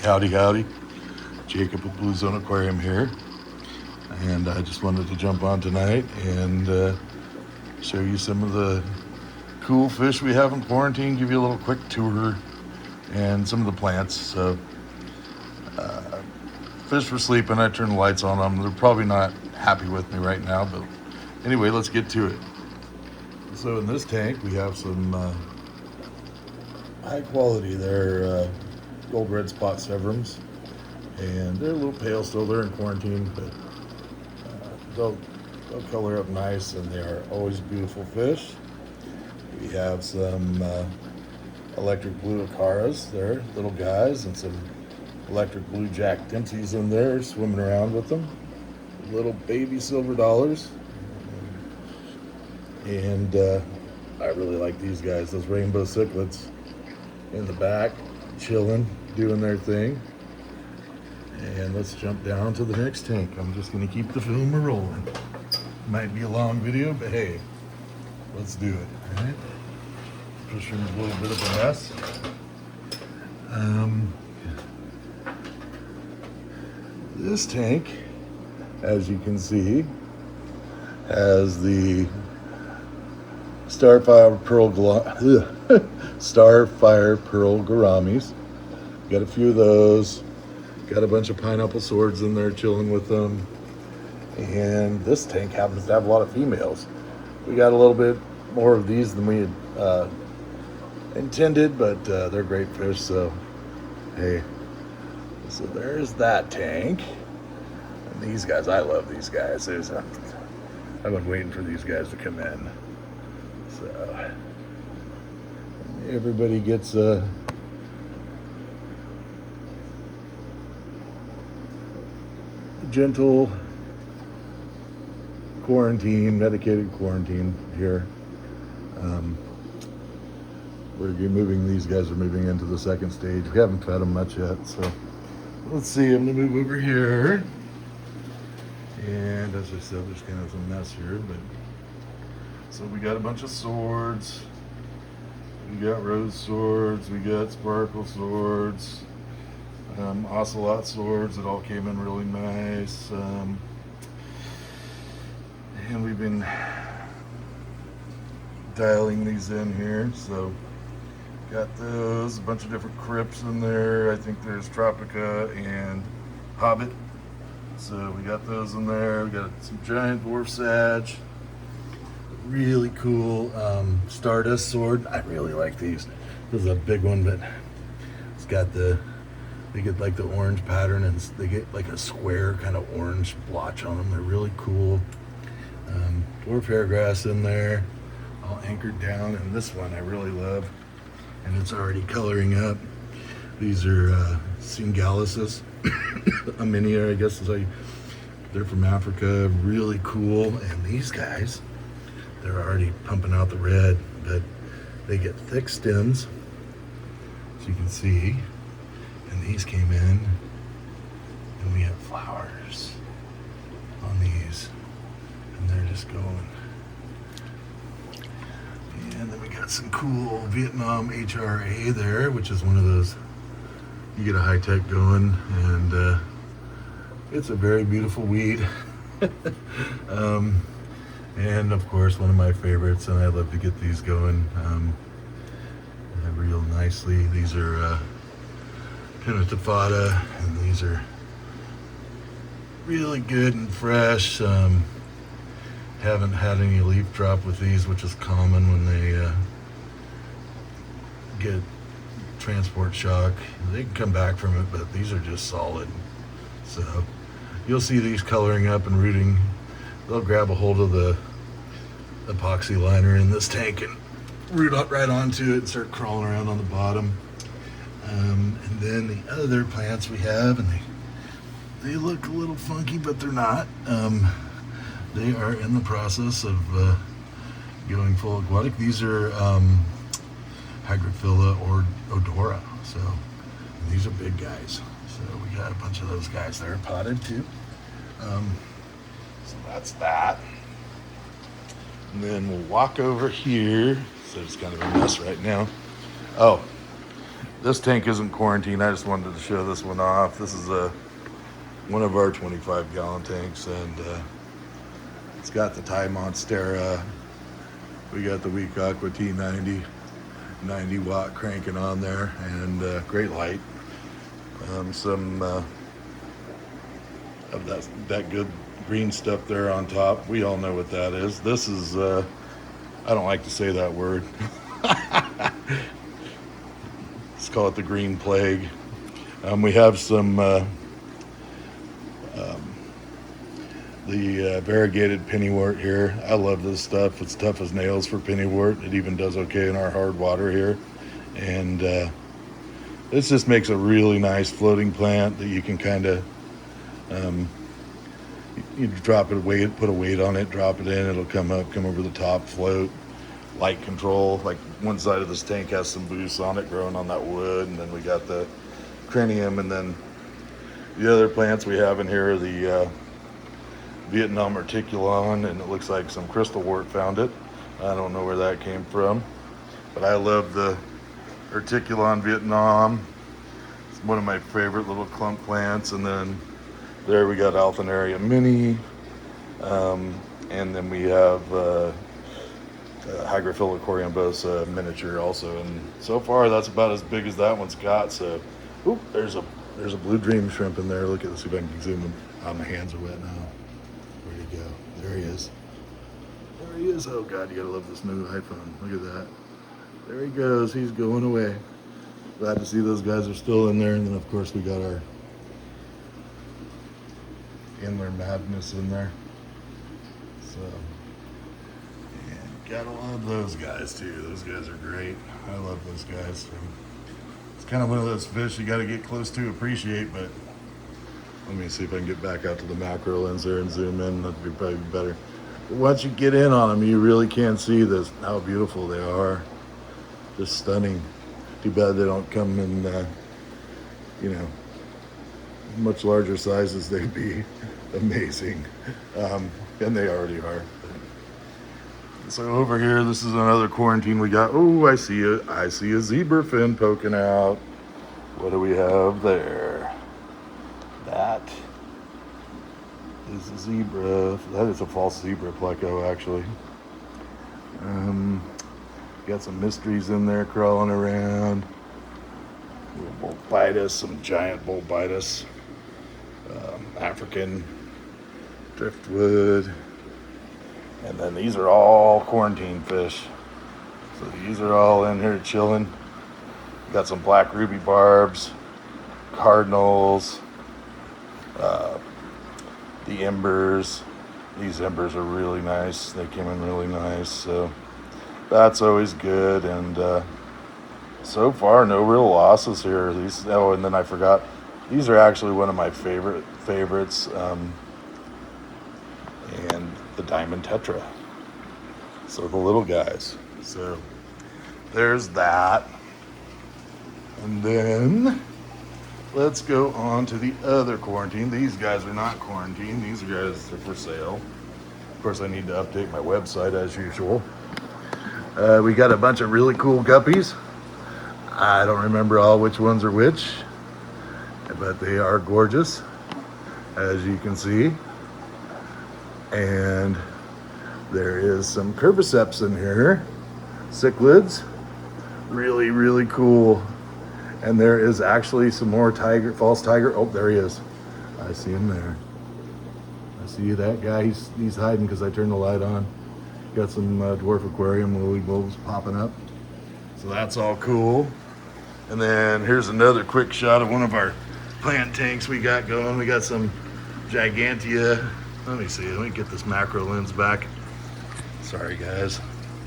Howdy, howdy. Jacob with Blue Zone Aquarium here. And I just wanted to jump on tonight and show you some of the cool fish we have in quarantine, give you a little quick tour and some of the plants. So, fish were sleeping. I turned the lights on them. They're probably not happy with me right now, but anyway, let's get to it. So in this tank, we have some high quality. They're gold red spot severums, and they're a little pale still. They're in quarantine, but they'll color up nice, and they are always beautiful fish. We have some electric blue acaras there, little guys, and some electric blue Jack Dempseys in there swimming around with them. Little baby silver dollars. And I really like these guys, those rainbow cichlids in the back, chilling, doing their thing. And let's jump down to the next tank. I'm just gonna keep the film rolling. Might be a long video, but hey, let's do it. All right. Fish room's a little bit of a mess. This tank, as you can see, has the Starfire Pearl Gouramis. Got a few of those. Got a bunch of pineapple swords in there chilling with them. And this tank happens to have a lot of females. We got a little bit more of these than we had intended, but they're great fish, so hey. So there's that tank. And these guys, I love these guys. I've been waiting for these guys to come in. So everybody gets a gentle quarantine, medicated quarantine here. We're moving, these guys are moving into the second stage. We haven't fed them much yet, so let's see. I'm gonna move over here. And as I said, there's kind of a mess here, but so we got a bunch of swords. We got rose swords, we got sparkle swords, ocelot swords that all came in really nice. And we've been dialing these in here, so got those, a bunch of different crypts in there. I think there's Tropica and Hobbit. So we got those in there. We got some giant dwarf sage. Really cool Stardust sword. I really like these. This is a big one, but it's got they get like the orange pattern, and they get like a square kind of orange blotch on them. They're really cool. Dwarf hairgrass in there, all anchored down, and this one I really love, and it's already coloring up. These are Syngalises, Aminia, I guess is how they're from Africa. Really cool, and these guys, they're already pumping out the red, but they get thick stems, as you can see, and these came in, and we have flowers on these, and they're just going. And then we got some cool Vietnam HRA there, which is one of those, you get a high tech going, and it's a very beautiful weed. And of course, one of my favorites, and I love to get these going real nicely. These are Pinna and these are really good and fresh. Haven't had any leaf drop with these, which is common when they get transport shock. They can come back from it, but these are just solid. So you'll see these coloring up and rooting. They'll grab a hold of the epoxy liner in this tank and root up right onto it and start crawling around on the bottom. And then the other plants we have, and they look a little funky, but they're not. They are in the process of going full aquatic. These are Hygrophila or Odora. So these are big guys. So we got a bunch of those guys there potted too. So that's that. And then we'll walk over here. So it's kind of a mess right now. Oh, This tank isn't quarantined. I just wanted to show this one off. This is one of our 25-gallon tanks, and it's got the Thai Monstera. We got the Weak Aqua T90, 90 watt cranking on there, and great light. Some of that good green stuff there on top. We all know what that is. This is, I don't like to say that word. Let's call it the green plague. We have some the variegated pennywort here. I love this stuff. It's tough as nails for pennywort. It even does okay in our hard water here. And this just makes a really nice floating plant that you can kind of, you drop it, put a weight on it, drop it in, it'll come up, come over the top, float. Light control. Like one side of this tank has some boosts on it growing on that wood, and then we got the cranium, and then the other plants we have in here are the Vietnam Articulon, and it looks like some crystal wort found it. I don't know where that came from, but I love the Articulon Vietnam. It's one of my favorite little clump plants. And then there we got Althanaria Mini, and then we have Hygrophila coriambosa miniature also, and so far that's about as big as that one's got. So, oop, there's a blue dream shrimp in there. Look at this, see if I can zoom in. Oh, my hands are wet now. Where'd he go? There he is. There he is. Oh God, you gotta love this new iPhone. Look at that. There he goes. He's going away. Glad to see those guys are still in there. And then of course we got our Inler Madness in there. So. Gotta love those guys too. Those guys are great. I love those guys. So it's kind of one of those fish you got to get close to appreciate, but let me see if I can get back out to the macro lens there and zoom in. That'd be probably better. But once you get in on them, you really can see this, how beautiful they are. Just stunning. Too bad they don't come in, much larger sizes. They'd be amazing. And they already are. So over here, this is another quarantine we got. Oh, I see a zebra fin poking out. What do we have there? That is a zebra. That is a false zebra pleco, actually. Got some mysteries in there crawling around. Bolbitis, some giant Bolbitis. African driftwood. And then these are all quarantine fish. So these are all in here chilling. Got some black ruby barbs, cardinals, the embers. These embers are really nice. They came in really nice. So that's always good. And so far, no real losses here. And then I forgot. These are actually one of my favorites. And the Diamond Tetra. So the little guys. So there's that. And then let's go on to the other quarantine. These guys are not quarantined. These guys are for sale. Of course, I need to update my website as usual. We got a bunch of really cool guppies. I don't remember all which ones are which, but they are gorgeous, as you can see. And there is some Curviceps in here, cichlids, really, really cool. And there is actually some more false tiger. Oh, there he is. I see him there. I see that guy. He's hiding because I turned the light on. Got some dwarf aquarium lily bulbs popping up. So that's all cool. And then here's another quick shot of one of our plant tanks we got going. We got some Gigantea. Let me see, let me get this macro lens back. Sorry guys,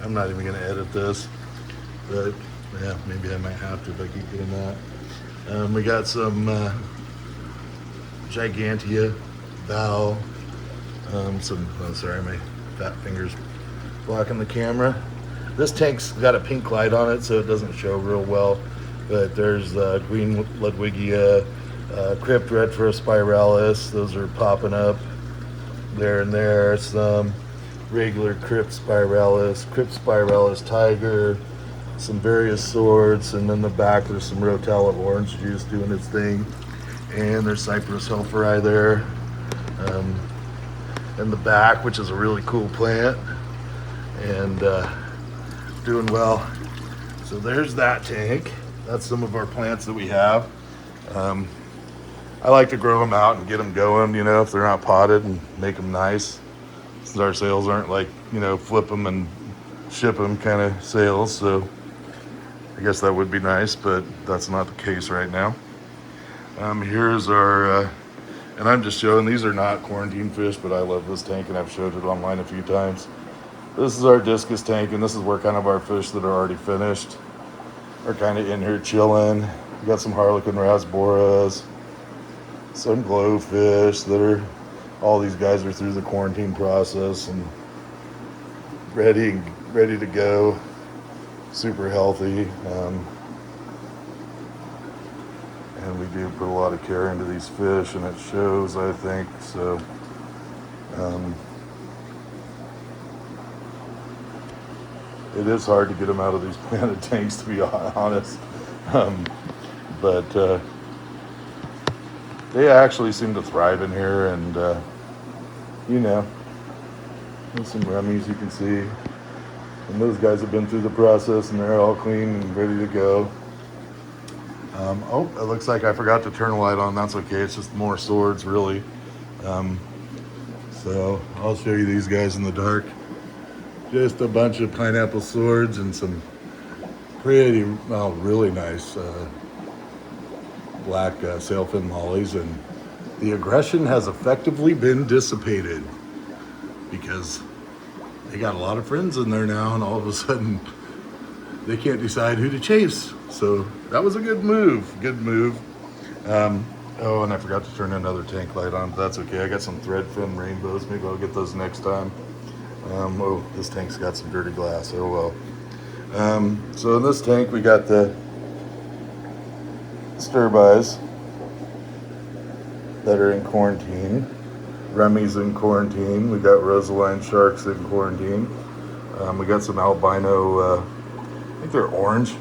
I'm not even gonna edit this, but yeah, maybe I might have to if I keep doing that. We got some Gigantea, Val, sorry, my fat finger's blocking the camera. This tank's got a pink light on it, so it doesn't show real well, but there's Green Ludwigia, Crypt Retrospiralis, those are popping up. There and there, some regular Crypt Spiralis Tiger, some various swords, and in the back there's some Rotella orange juice doing its thing, and there's Cypress Helferi there in the back, which is a really cool plant, and doing well. So there's that tank. That's some of our plants that we have. I like to grow them out and get them going, you know, if they're not potted, and make them nice, since our sales aren't like, you know, flip them and ship them kind of sales. So I guess that would be nice, but that's not the case right now. Here's our, and I'm just showing, these are not quarantine fish, but I love this tank and I've showed it online a few times. This is our discus tank, and this is where kind of our fish that are already finished are kind of in here chilling. We got some Harlequin rasboras, some glowfish that are, all these guys are through the quarantine process and ready to go, super healthy. And we do put a lot of care into these fish, and it shows, I think. So it is hard to get them out of these planted tanks, to be honest. But they actually seem to thrive in here, and you know, there's some rummies you can see, and those guys have been through the process and they're all clean and ready to go. Oh, it looks like I forgot to turn the light on. That's okay, it's just more swords, really. So I'll show you these guys in the dark. Just a bunch of pineapple swords and some pretty, well, really nice black sailfin mollies, and the aggression has effectively been dissipated because they got a lot of friends in there now, and all of a sudden they can't decide who to chase. So that was a good move, oh, and I forgot to turn another tank light on, but that's okay. I got some threadfin rainbows, maybe I'll get those next time. Oh, this tank's got some dirty glass, oh well. So in this tank we got the sterbies that are in quarantine, Remy's in quarantine, we got Rosaline sharks in quarantine, we got some albino, I think they're orange,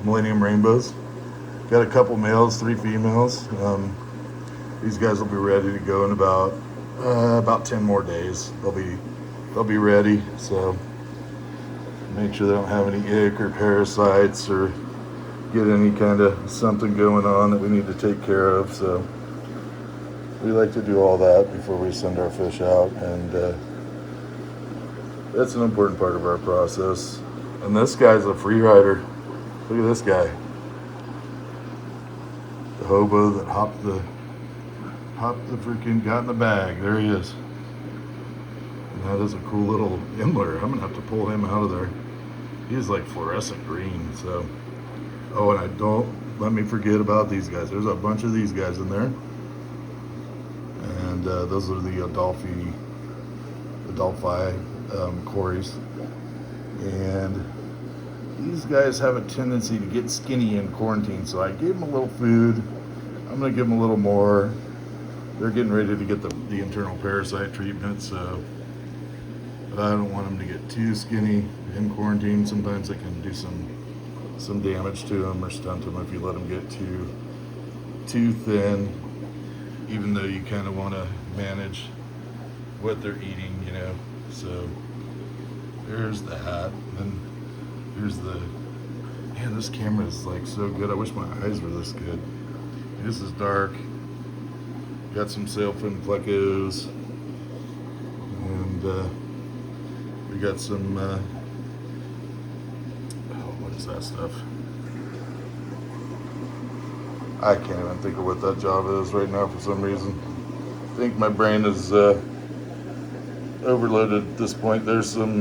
Millennium rainbows, got a couple males, 3 females. These guys will be ready to go in about 10 more days. They'll be ready, so make sure they don't have any ick or parasites or get any kind of something going on that we need to take care of. So we like to do all that before we send our fish out, and that's an important part of our process. And this guy's a free rider. Look at this guy, the hobo that hopped the freaking, got in the bag. There he is. That is a cool little Imler. I'm gonna have to pull him out of there. He's like fluorescent green. So, oh, and I don't let me forget about these guys. There's a bunch of these guys in there, and those are the Adelphi Corys. And these guys have a tendency to get skinny in quarantine, so I gave them a little food. I'm gonna give them a little more. They're getting ready to get the internal parasite treatment, so I don't want them to get too skinny in quarantine. Sometimes it can do some damage to them or stunt them if you let them get too thin, even though you kind of want to manage what they're eating, you know. So there's that, and here's the, man, this camera is like so good. I wish my eyes were this good. This is dark. Got some sailfin plecos, and we got some, what is that stuff? I can't even think of what that Java is right now for some reason. I think my brain is overloaded at this point. There's some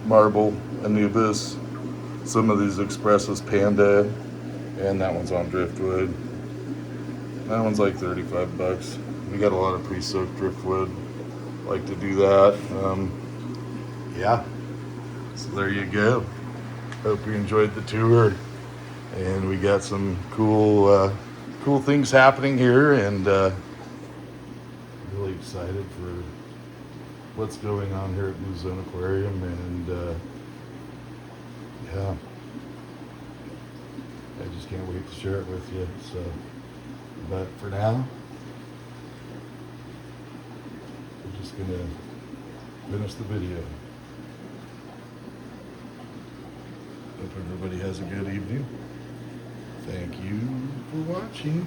marble Anubis, some of these Expressus Panda, and that one's on driftwood. That one's like 35 bucks. We got a lot of pre-soaked driftwood. Like to do that. Yeah, so there you go. Hope you enjoyed the tour, and we got some cool things happening here, and really excited for what's going on here at Blue Zone Aquarium. And yeah, I just can't wait to share it with you. So, but for now, we're just gonna finish the video. Hope everybody has a good evening. Thank you for watching.